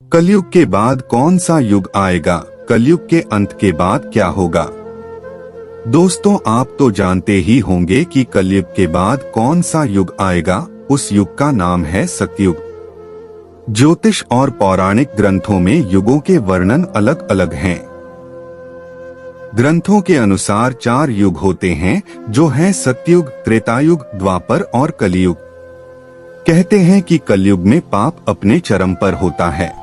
कलयुग के बाद कौन सा युग आएगा? कलयुग के अंत के बाद क्या होगा? दोस्तों, आप तो जानते ही होंगे कि कलयुग के बाद कौन सा युग आएगा। उस युग का नाम है सतयुग। ज्योतिष और पौराणिक ग्रंथों में युगों के वर्णन अलग अलग हैं। ग्रंथों के अनुसार 4 युग होते हैं, जो हैं सतयुग, त्रेतायुग, द्वापर और कलियुग। कहते हैं कि कलयुग में पाप अपने चरम पर होता है।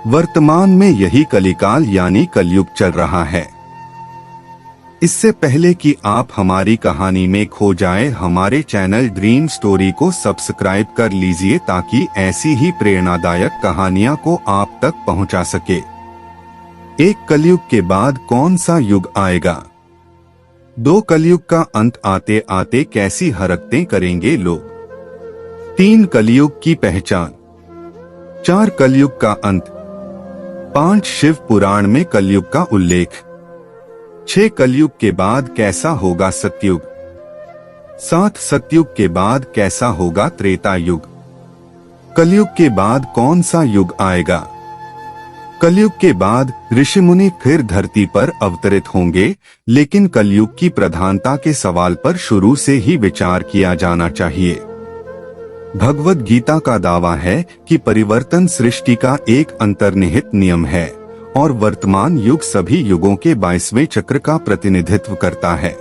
वर्तमान में यही कलिकाल यानी कलयुग चल रहा है। इससे पहले कि आप हमारी कहानी में खो जाए, हमारे चैनल ड्रीम स्टोरी को सब्सक्राइब कर लीजिए ताकि ऐसी ही प्रेरणादायक कहानियां को आप तक पहुंचा सके। एक कलयुग के बाद कौन सा युग आएगा? 2 कलयुग का अंत आते आते कैसी हरकतें करेंगे लोग? 3 कलयुग की पहचान। 4 कलयुग का अंत। 5 शिव पुराण में कलयुग का उल्लेख। 6 कलयुग के बाद कैसा होगा सतयुग? 7 सतयुग के बाद कैसा होगा त्रेता युग? कलयुग के बाद कौन सा युग आएगा? कलयुग के बाद ऋषि मुनि फिर धरती पर अवतरित होंगे, लेकिन कलयुग की प्रधानता के सवाल पर शुरू से ही विचार किया जाना चाहिए। भगवद गीता का दावा है कि परिवर्तन सृष्टि का एक अंतर्निहित नियम है और वर्तमान युग सभी युगों के 22वें चक्र का प्रतिनिधित्व करता है।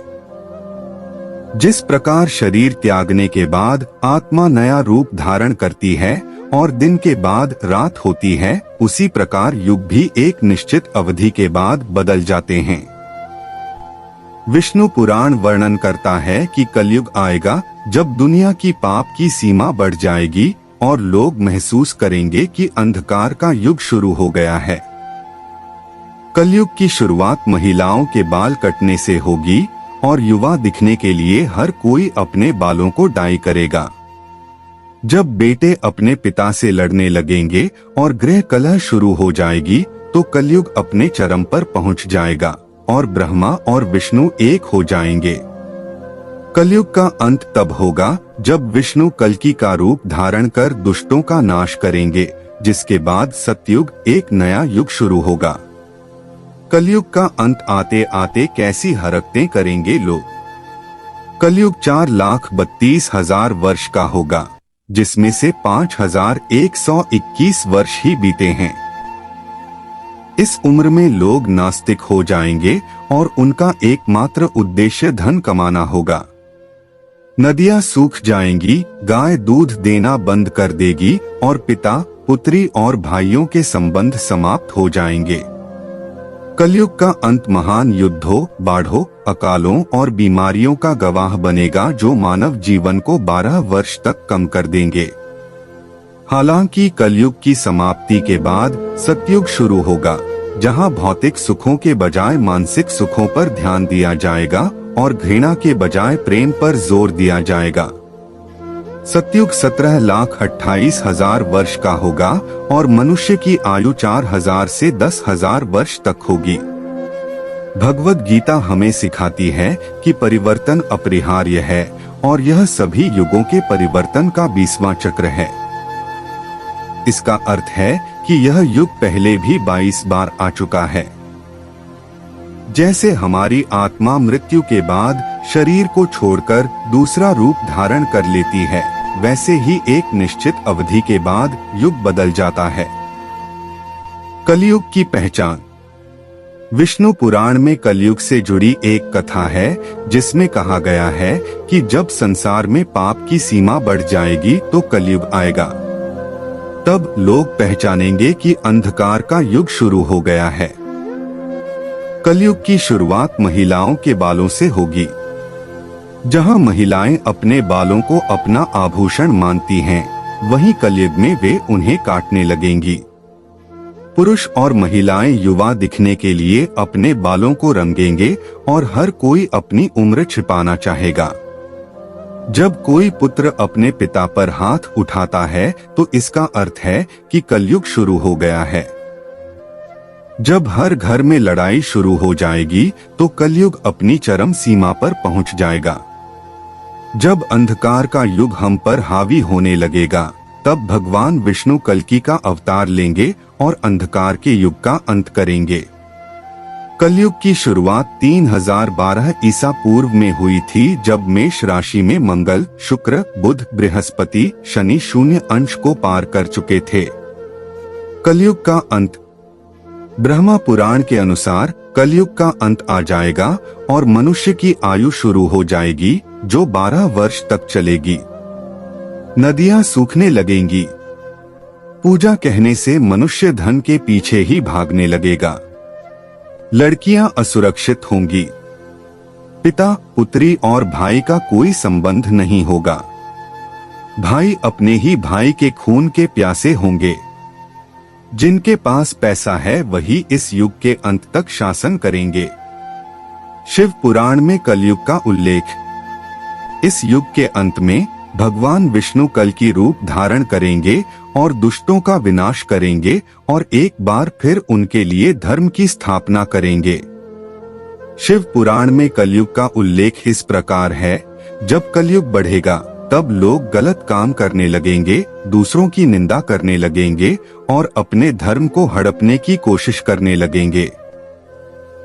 जिस प्रकार शरीर त्यागने के बाद आत्मा नया रूप धारण करती है और दिन के बाद रात होती है, उसी प्रकार युग भी एक निश्चित अवधि के बाद बदल जाते हैं। विष्णु पुराण वर्णन करता है कि कलयुग आएगा जब दुनिया की पाप की सीमा बढ़ जाएगी और लोग महसूस करेंगे कि अंधकार का युग शुरू हो गया है। कलयुग की शुरुआत महिलाओं के बाल कटने से होगी और युवा दिखने के लिए हर कोई अपने बालों को डाई करेगा। जब बेटे अपने पिता से लड़ने लगेंगे और गृह कलह शुरू हो जाएगी, तो कलयुग अपने चरम पर पहुंच जाएगा और ब्रह्मा और विष्णु एक हो जाएंगे। कलयुग का अंत तब होगा जब विष्णु कल्कि का रूप धारण कर दुष्टों का नाश करेंगे, जिसके बाद सतयुग एक नया युग शुरू होगा। कलयुग का अंत आते आते कैसी हरकतें करेंगे लोग? कलयुग 4,32,000 वर्ष का होगा, जिसमें से 5,121 वर्ष ही बीते हैं। इस उम्र में लोग नास्तिक हो जाएंगे और उनका एकमात्र उद्देश्य धन कमाना होगा। नदियां सूख जाएंगी, गाय दूध देना बंद कर देगी और पिता, पुत्री और भाइयों के संबंध समाप्त हो जाएंगे। कलयुग का अंत महान युद्धों, बाढ़ों, अकालों और बीमारियों का गवाह बनेगा, जो मानव जीवन को 12 वर्ष तक कम कर देंगे। हालांकि कलयुग की समाप्ति के बाद सतयुग शुरू होगा, जहां भौतिक सुखों के बजाय मानसिक सुखों पर ध्यान दिया जाएगा और घृणा के बजाय प्रेम पर जोर दिया जाएगा। सतयुग 17,28,000 वर्ष का होगा और मनुष्य की आयु 4,000 से 10,000 वर्ष तक होगी। भगवद गीता हमें सिखाती है कि परिवर्तन अपरिहार्य है और यह सभी युगों के परिवर्तन का 20वां चक्र है। इसका अर्थ है कि यह युग पहले भी 22 बार आ चुका है। जैसे हमारी आत्मा मृत्यु के बाद शरीर को छोड़कर दूसरा रूप धारण कर लेती है, वैसे ही एक निश्चित अवधि के बाद युग बदल जाता है। कलयुग की पहचान। विष्णु पुराण में कलयुग से जुड़ी एक कथा है, जिसमें कहा गया है कि जब संसार में पाप की सीमा बढ़ जाएगी तो कलयुग आएगा। तब लोग पहचानेंगे कि अंधकार का युग शुरू हो गया है। कलयुग की शुरुआत महिलाओं के बालों से होगी। जहां महिलाएं अपने बालों को अपना आभूषण मानती हैं, वहीं कलयुग में वे उन्हें काटने लगेंगी। पुरुष और महिलाएं युवा दिखने के लिए अपने बालों को रंगेंगे और हर कोई अपनी उम्र छिपाना चाहेगा। जब कोई पुत्र अपने पिता पर हाथ उठाता है, तो इसका अर्थ है कि कलयुग शुरू हो गया है। जब हर घर में लड़ाई शुरू हो जाएगी, तो कलयुग अपनी चरम सीमा पर पहुंच जाएगा। जब अंधकार का युग हम पर हावी होने लगेगा, तब भगवान विष्णु कल्कि का अवतार लेंगे और अंधकार के युग का अंत करेंगे। कलयुग की शुरुआत 3012 ईसा पूर्व में हुई थी, जब मेष राशि में मंगल, शुक्र, बुध, बृहस्पति, शनि शून्य अंश को पार कर चुके थे। कलयुग का अंत। ब्रह्मा पुराण के अनुसार कलयुग का अंत आ जाएगा और मनुष्य की आयु शुरू हो जाएगी, जो 12 वर्ष तक चलेगी। नदियां सूखने लगेंगी। पूजा कहने से मनुष्य धन के पीछे ही भागने लगेगा। लड़कियां असुरक्षित होंगी। पिता, पुत्री और भाई का कोई संबंध नहीं होगा। भाई अपने ही भाई के खून के प्यासे होंगे। जिनके पास पैसा है वही इस युग के अंत तक शासन करेंगे। शिव पुराण में कलयुग का उल्लेख। इस युग के अंत में भगवान विष्णु कल्कि रूप धारण करेंगे और दुष्टों का विनाश करेंगे और एक बार फिर उनके लिए धर्म की स्थापना करेंगे। शिव पुराण में कलयुग का उल्लेख इस प्रकार है, जब कलयुग बढ़ेगा तब लोग गलत काम करने लगेंगे, दूसरों की निंदा करने लगेंगे और अपने धर्म को हड़पने की कोशिश करने लगेंगे।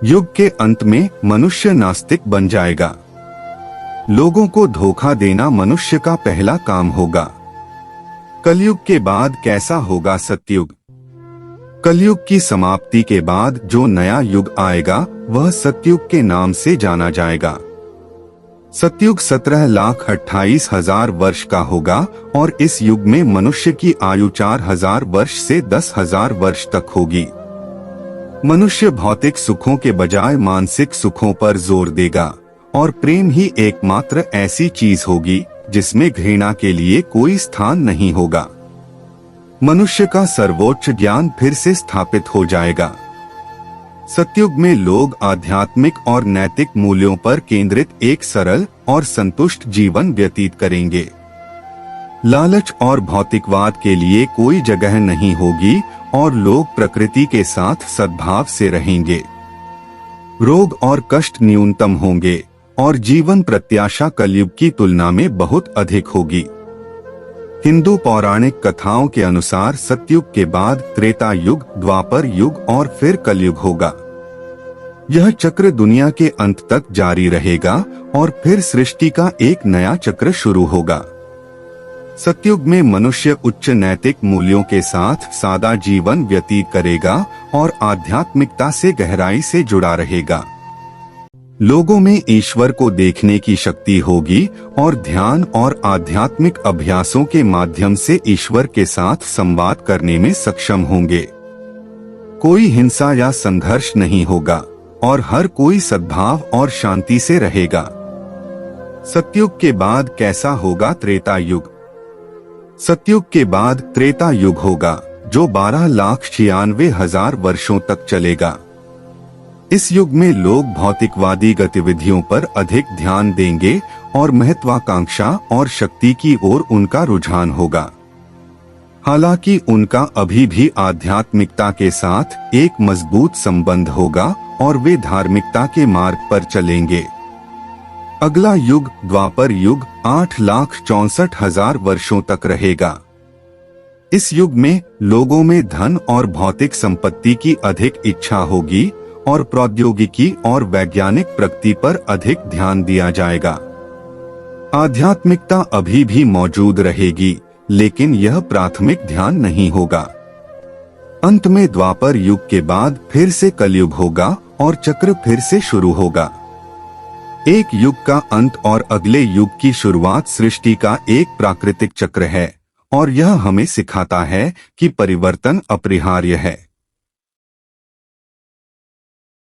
युग के अंत में मनुष्य नास्तिक बन जाएगा। लोगों को धोखा देना मनुष्य का पहला काम होगा। कलयुग के बाद कैसा होगा सतयुग? कलयुग की समाप्ति के बाद जो नया युग आएगा वह सतयुग के नाम से जाना जाएगा। सतयुग 17,28,000 वर्ष का होगा और इस युग में मनुष्य की आयु 4,000 वर्ष से 10,000 वर्ष तक होगी। मनुष्य भौतिक सुखों के बजाय मानसिक सुखों पर जोर देगा और प्रेम ही एकमात्र ऐसी चीज होगी जिसमें घृणा के लिए कोई स्थान नहीं होगा। मनुष्य का सर्वोच्च ज्ञान फिर से स्थापित हो जाएगा। सतयुग में लोग आध्यात्मिक और नैतिक मूल्यों पर केंद्रित एक सरल और संतुष्ट जीवन व्यतीत करेंगे। लालच और भौतिकवाद के लिए कोई जगह नहीं होगी और लोग प्रकृति के साथ सद्भाव से रहेंगे। रोग और कष्ट न्यूनतम होंगे और जीवन प्रत्याशा कलयुग की तुलना में बहुत अधिक होगी। हिंदू पौराणिक कथाओं के अनुसार सतयुग के बाद त्रेता युग, द्वापर युग और फिर कलयुग होगा। यह चक्र दुनिया के अंत तक जारी रहेगा और फिर सृष्टि का एक नया चक्र शुरू होगा। सतयुग में मनुष्य उच्च नैतिक मूल्यों के साथ सादा जीवन व्यतीत करेगा और आध्यात्मिकता से गहराई से जुड़ा रहेगा। लोगों में ईश्वर को देखने की शक्ति होगी और ध्यान और आध्यात्मिक अभ्यासों के माध्यम से ईश्वर के साथ संवाद करने में सक्षम होंगे। कोई हिंसा या संघर्ष नहीं होगा और हर कोई सद्भाव और शांति से रहेगा। सतयुग के बाद कैसा होगा त्रेता युग? सतयुग के बाद त्रेता युग होगा, जो 12,96,000 वर्षों तक चलेगा। इस युग में लोग भौतिकवादी गतिविधियों पर अधिक ध्यान देंगे और महत्वाकांक्षा और शक्ति की ओर उनका रुझान होगा। हालांकि उनका अभी भी आध्यात्मिकता के साथ एक मजबूत संबंध होगा और वे धार्मिकता के मार्ग पर चलेंगे। अगला युग द्वापर युग 8,64,000 वर्षों तक रहेगा। इस युग में लोगों में धन और भौतिक संपत्ति की अधिक इच्छा होगी और प्रौद्योगिकी और वैज्ञानिक प्रगति पर अधिक ध्यान दिया जाएगा। आध्यात्मिकता अभी भी मौजूद रहेगी, लेकिन यह प्राथमिक ध्यान नहीं होगा। अंत में द्वापर युग के बाद फिर से कलयुग होगा और चक्र फिर से शुरू होगा। एक युग का अंत और अगले युग की शुरुआत सृष्टि का एक प्राकृतिक चक्र है और यह हमें सिखाता है कि परिवर्तन अपरिहार्य है।